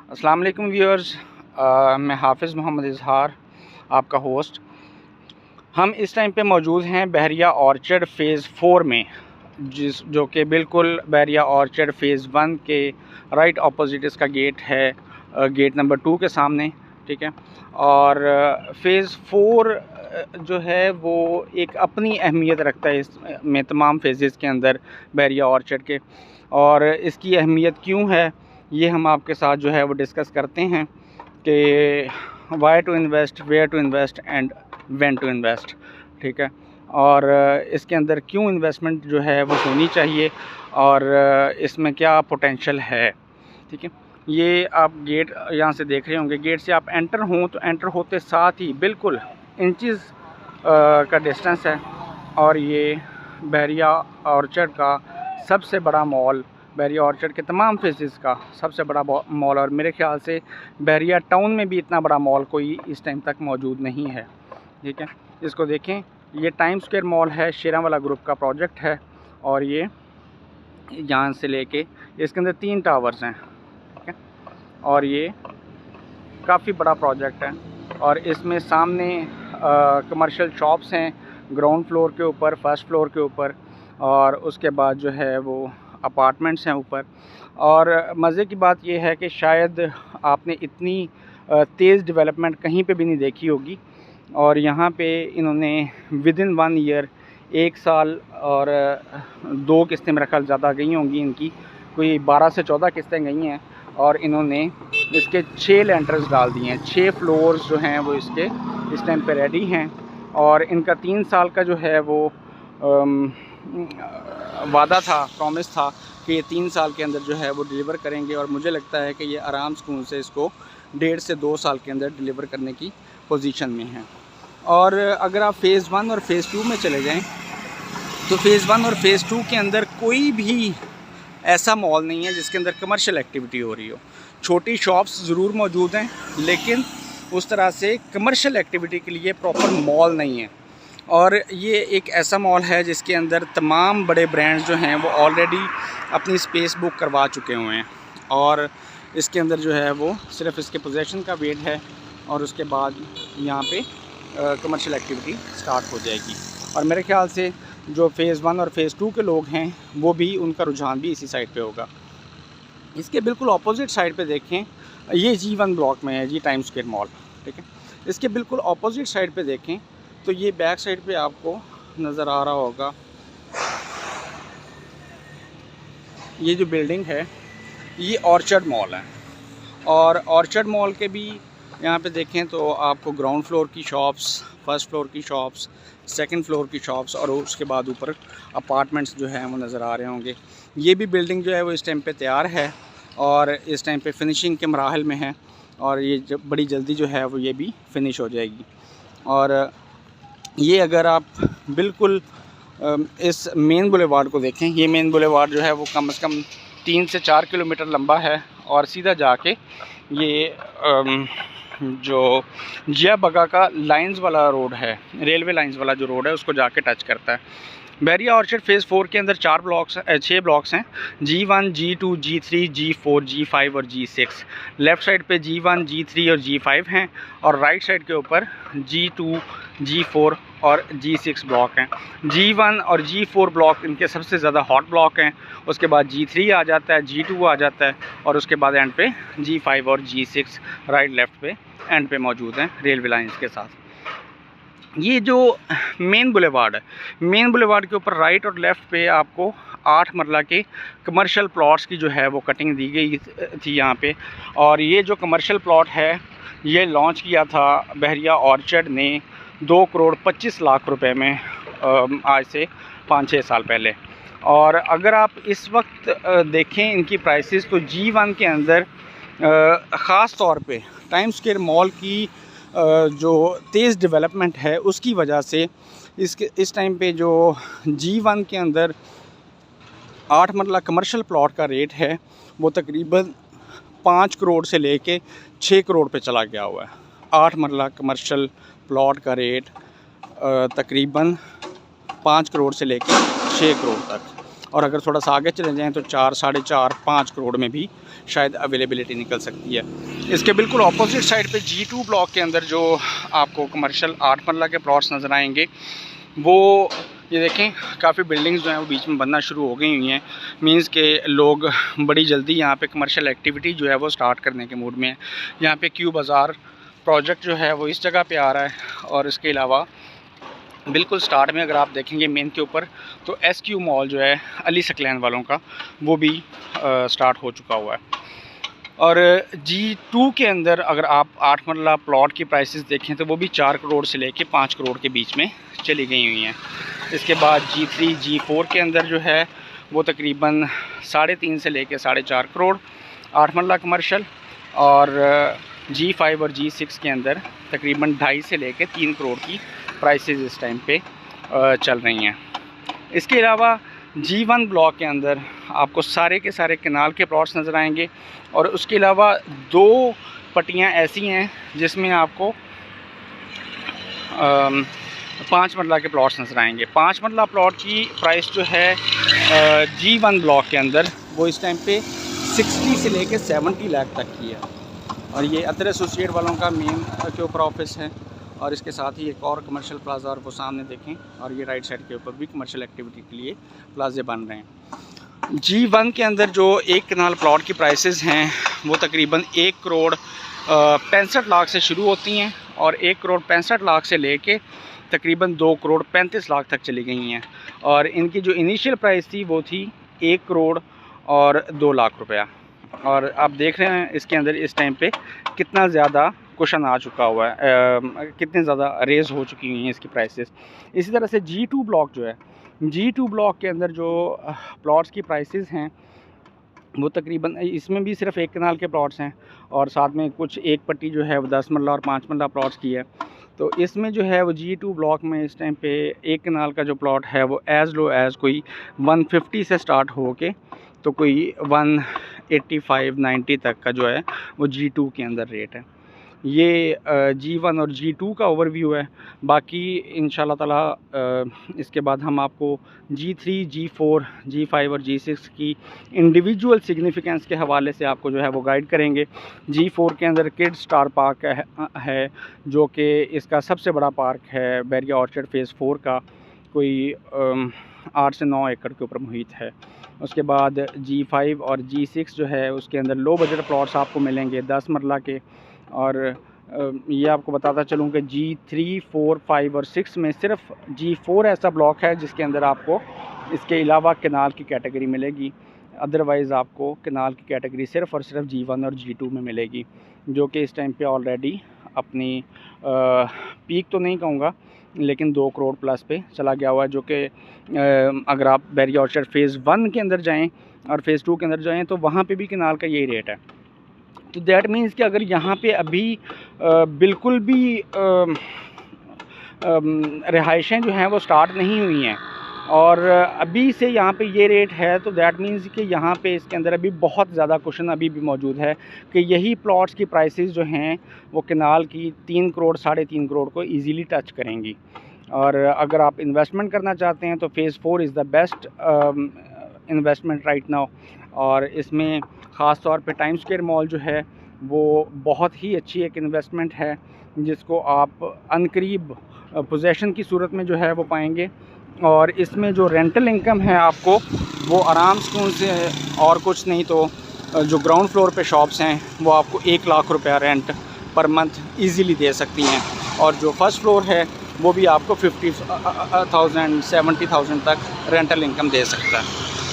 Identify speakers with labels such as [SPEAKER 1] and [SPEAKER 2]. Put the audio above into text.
[SPEAKER 1] अस्सलाम वालेकुम व्यूअर्स, मैं हाफिज़ मोहम्मद इजहार आपका होस्ट। हम इस टाइम पे मौजूद हैं बहरिया ऑर्चर्ड फ़ेज़ 4 में, जो कि बिल्कुल बहरिया ऑर्चर्ड फ़ेज़ 1 के राइट ऑपोजिट इसका गेट है, गेट नंबर 2 के सामने। ठीक है। और फ़ेज़ 4 जो है वो एक अपनी अहमियत रखता है इसमें तमाम फ़ेज़ेस के अंदर बहरिया ऑर्चर्ड के। और इसकी अहमियत क्यों है ये हम आपके साथ जो है वो डिस्कस करते हैं कि why to invest, where to invest and when to invest. ठीक है। और इसके अंदर क्यों इन्वेस्टमेंट जो है वो होनी चाहिए और इसमें क्या पोटेंशियल है। ठीक है। ये आप गेट यहाँ से देख रहे होंगे, गेट से आप एंटर हों तो एंटर होते साथ ही बिल्कुल इंचज़ का डिस्टेंस है। और ये बहरिया ऑर्चर्ड का सबसे बड़ा मॉल, बहरिया ऑर्चर्ड के तमाम फेसेस का सबसे बड़ा मॉल, और मेरे ख्याल से बहरिया टाउन में भी इतना बड़ा मॉल कोई इस टाइम तक मौजूद नहीं है। ठीक है। इसको देखें, ये टाइम स्क्वायर मॉल है, शेरावाला ग्रुप का प्रोजेक्ट है। और ये यहाँ से लेके इसके अंदर 3 टावर्स हैं। ठीक है। और ये काफ़ी बड़ा प्रोजेक्ट है और इसमें सामने कमर्शियल शॉप्स हैं ग्राउंड फ्लोर के ऊपर, फर्स्ट फ्लोर के ऊपर, और उसके बाद जो है वो अपार्टमेंट्स हैं ऊपर। और मज़े की बात यह है कि शायद आपने इतनी तेज़ डेवलपमेंट कहीं पे भी नहीं देखी होगी। और यहाँ पे इन्होंने विद इन 1 ईयर, 1 साल और 2 किस्तें मेरा ख्याल ज़्यादा गई होंगी इनकी, कोई 12 से 14 किस्तें गई हैं। और इन्होंने इसके 6 लेंटर्स डाल दिए हैं, 6 फ्लोर्स जो हैं वो इसके इस टाइम पे रेडी हैं। और इनका 3 साल का जो है वो वादा था, प्रॉमिस था कि ये 3 साल के अंदर जो है वो डिलीवर करेंगे। और मुझे लगता है कि ये आराम सुकून से इसको 1.5 से 2 साल के अंदर डिलीवर करने की पोजीशन में है। और अगर आप फ़ेज़ 1 और फ़ेज़ 2 में चले जाएं तो फ़ेज़ 1 और फ़ेज़ 2 के अंदर कोई भी ऐसा मॉल नहीं है जिसके अंदर कमर्शियल एक्टिविटी हो रही हो। छोटी शॉप्स ज़रूर मौजूद हैं, लेकिन उस तरह से कमर्शियल एक्टिविटी के लिए प्रॉपर मॉल नहीं है। और ये एक ऐसा मॉल है जिसके अंदर तमाम बड़े ब्रांड्स जो हैं वो ऑलरेडी अपनी स्पेस बुक करवा चुके हुए हैं। और इसके अंदर जो है वो सिर्फ इसके पोजीशन का वेट है और उसके बाद यहाँ पे कमर्शियल एक्टिविटी स्टार्ट हो जाएगी। और मेरे ख्याल से जो फ़ेज़ 1 और फ़ेज़ 2 के लोग हैं वो भी, उनका रुझान भी इसी साइड पे होगा। इसके बिल्कुल ऑपोजिट साइड पे देखें, ये G1 ब्लॉक में है जी, टाइम स्क्वायर मॉल। ठीक है। इसके बिल्कुल ऑपोजिट साइड पे देखें तो ये बैक साइड पे आपको नज़र आ रहा होगा, ये जो बिल्डिंग है ये ऑर्चर्ड मॉल है। और ऑर्चर्ड मॉल के भी यहाँ पे देखें तो आपको ग्राउंड फ्लोर की शॉप्स, फर्स्ट फ्लोर की शॉप्स, सेकंड फ्लोर की शॉप्स और उसके बाद ऊपर अपार्टमेंट्स जो हैं वो नज़र आ रहे होंगे। ये भी बिल्डिंग जो है वो इस टाइम पे तैयार है और इस टाइम पे फिनिशिंग के मराहल में है। और ये बड़ी जल्दी जो है वो ये भी फिनिश हो जाएगी। और ये अगर आप बिल्कुल इस मेन बुलेवार्ड को देखें, ये मेन बुलेवार्ड जो है वो कम से कम 3 से 4 किलोमीटर लंबा है और सीधा जाके ये जो जिया बगा का लाइंस वाला रोड है, रेलवे लाइंस वाला जो रोड है, उसको जाके टच करता है। बहरिया ऑर्चर्ड फ़ेज़ 4 के अंदर 6 ब्लॉक्स हैं, G1, G2, G3, G4, G5 और G6। लेफ़्ट साइड पे G1, G3 और G5 हैं और राइट साइड के ऊपर G2, G4 और G6 ब्लॉक हैं। G1 और G4 ब्लॉक इनके सबसे ज़्यादा हॉट ब्लॉक हैं। उसके बाद G3 आ जाता है, G2 आ जाता है और उसके बाद एंड पे G5 और G6 राइट लेफ़्ट पे एंड पे मौजूद हैं रेलवे लाइंस के साथ। ये जो मेन बुलेवार्ड है, मेन बुलेवार्ड के ऊपर राइट और लेफ़्ट पे आपको 8 मरला के कमर्शियल प्लॉट्स की जो है वो कटिंग दी गई थी यहाँ पे। और ये जो कमर्शियल प्लॉट है ये लॉन्च किया था बहरिया ऑर्चर्ड ने 2 करोड़ 25 लाख रुपए में, आज से 5-6 साल पहले। और अगर आप इस वक्त देखें इनकी प्राइसेस तो G1 के अंदर ख़ास तौर पे टाइम स्क्वायर मॉल की जो तेज़ डेवलपमेंट है उसकी वजह से इस टाइम पे जो G1 के अंदर 8 मरला कमर्शियल प्लॉट का रेट है वो तकरीबन 5 करोड़ से लेके 6 करोड़ पे चला गया हुआ है। 8 मरला कमर्शियल प्लॉट का रेट तकरीबन 5 करोड़ से लेके 6 करोड़ तक। और अगर थोड़ा सा आगे चले जाएँ तो 4, साढ़े 4, 5 करोड़ में भी शायद अवेलेबिलिटी निकल सकती है। इसके बिल्कुल ऑपोजिट साइड पे G2 ब्लॉक के अंदर जो आपको कमर्शियल 8 मरला के प्लॉट्स नज़र आएंगे, वो ये देखें काफ़ी बिल्डिंग्स जो हैं वो बीच में बनना शुरू हो गई हुई हैं। मींस के लोग बड़ी जल्दी यहाँ पे कमर्शियल एक्टिविटी जो है वो स्टार्ट करने के मूड में है। यहाँ पे क्यू बाज़ार प्रोजेक्ट जो है वो इस जगह पे आ रहा है, और इसके अलावा बिल्कुल स्टार्ट में अगर आप देखेंगे मेन के ऊपर तो SQ मॉल जो है अली सकलैन वालों का, वो भी स्टार्ट हो चुका हुआ है। और G2 के अंदर अगर आप 8 मरला प्लॉट की प्राइसेस देखें तो वो भी 4 करोड़ से लेके 5 करोड़ के बीच में चली गई हुई हैं। इसके बाद G3, G4 के अंदर जो है वो तकरीबन 3.5 से लेके 4.5 करोड़ 8 मरला कमर्शियल, और G5 और G6 के अंदर तकरीबन 2.5 से लेके 3 करोड़ की प्राइसेस इस टाइम पे चल रही हैं। इसके अलावा G1 ब्लॉक के अंदर आपको सारे के सारे केनाल के प्लॉट्स नज़र आएंगे, और उसके अलावा 2 पट्टियाँ ऐसी हैं जिसमें आपको 5 मरला के प्लॉट्स नज़र आएंगे। 5 मरला प्लॉट की प्राइस जो है G1 ब्लॉक के अंदर वो इस टाइम पे 60 से लेके 70 लाख तक की है, और ये अतर एसोसिएट वालों का मेन के ऊपर ऑफिस है। और इसके साथ ही एक और कमर्शियल प्लाजा और वो सामने देखें, और ये राइट साइड के ऊपर भी कमर्शियल एक्टिविटी के लिए प्लाजे बन रहे हैं। G1 के अंदर जो एक कनाल प्लॉट की प्राइसेस हैं वो तकरीबन 1 करोड़ 65 लाख से शुरू होती हैं, और 1 करोड़ 65 लाख से लेके तकरीबन 2 करोड़ 35 लाख तक चली गई हैं। और इनकी जो इनिशियल प्राइस थी वो थी 1 करोड़ और 2 लाख रुपया। और आप देख रहे हैं इसके अंदर इस टाइम पे कितना ज़्यादा क्वेश्चन आ चुका हुआ है, कितने ज़्यादा रेज़ हो चुकी हुई हैं इसकी प्राइसेस। इसी तरह से G2 ब्लॉक जो है, G2 ब्लॉक के अंदर जो प्लॉट्स की प्राइसेस हैं वो तकरीबन, इसमें भी सिर्फ एक कनाल के प्लॉट्स हैं, और साथ में कुछ एक पट्टी जो है वो 10 मरला और 5 मरला प्लॉट्स की है। तो इसमें जो है वो G2 ब्लॉक में इस टाइम पे एक कनाल का जो प्लॉट है वो एज़ लो एज़ कोई 150 से स्टार्ट हो के तो कोई 185-90 तक का जो है वो G2 के अंदर रेट है। ये G1 और G2 का ओवरव्यू है। बाकी इंशाल्लाह ताला इसके बाद हम आपको G3, G4, G5 और G6 की इंडिविजुअल सिग्निफिकेंस के हवाले से आपको जो है वो गाइड करेंगे। G4 के अंदर किड्स स्टार पार्क है जो कि इसका सबसे बड़ा पार्क है, बैरिया ऑर्चर्ड फ़ेज़ 4 का, कोई 8 से 9 एकड़ के ऊपर मुहित है। उसके बाद G5 और G6 जो है उसके अंदर लो बजट प्लॉट्स आपको मिलेंगे 10 मरला के। और ये आपको बताता चलूँ कि G3, 4, 5 और 6 में सिर्फ G4 ऐसा ब्लॉक है जिसके अंदर आपको इसके अलावा केनाल की कैटेगरी मिलेगी। अदरवाइज़ आपको केनाल की कैटेगरी सिर्फ और सिर्फ G1 और G2 में मिलेगी, जो कि इस टाइम पे ऑलरेडी अपनी पीक तो नहीं कहूँगा लेकिन 2 करोड़ प्लस पे चला गया हुआ है। जो कि अगर आप बैरिया ऑर्चर्ड फ़ेज़ 1 के अंदर जाएँ और फ़ेज़ 2 के अंदर जाएँ तो वहाँ पे भी केनाल का यही रेट है। तो दैट मीन्स कि अगर यहाँ पे अभी बिल्कुल भी रिहाइशें जो हैं वो स्टार्ट नहीं हुई हैं और अभी से यहाँ पे ये रेट है, तो दैट मीन्स कि यहाँ पे इसके अंदर अभी बहुत ज़्यादा क्वेश्चन अभी भी मौजूद है कि यही प्लॉट्स की प्राइसेस जो हैं वो केनाल की 3 करोड़ 3.5 करोड़ को इजीली टच करेंगी। और अगर आप इन्वेस्टमेंट करना चाहते हैं तो phase 4 is the best investment right now. और इसमें ख़ास तौर पे टाइम स्क्वायर मॉल जो है वो बहुत ही अच्छी एक इन्वेस्टमेंट है जिसको आप अनकरीब पोजेसन की सूरत में जो है वो पाएंगे। और इसमें जो रेंटल इनकम है आपको वो आराम सुकून से, और कुछ नहीं तो जो ग्राउंड फ्लोर पे शॉप्स हैं वो आपको 1 लाख रुपया रेंट पर मंथ इजीली दे सकती हैं, और जो फर्स्ट फ्लोर है वो भी आपको 50,000 70,000 तक रेंटल इनकम दे सकता है।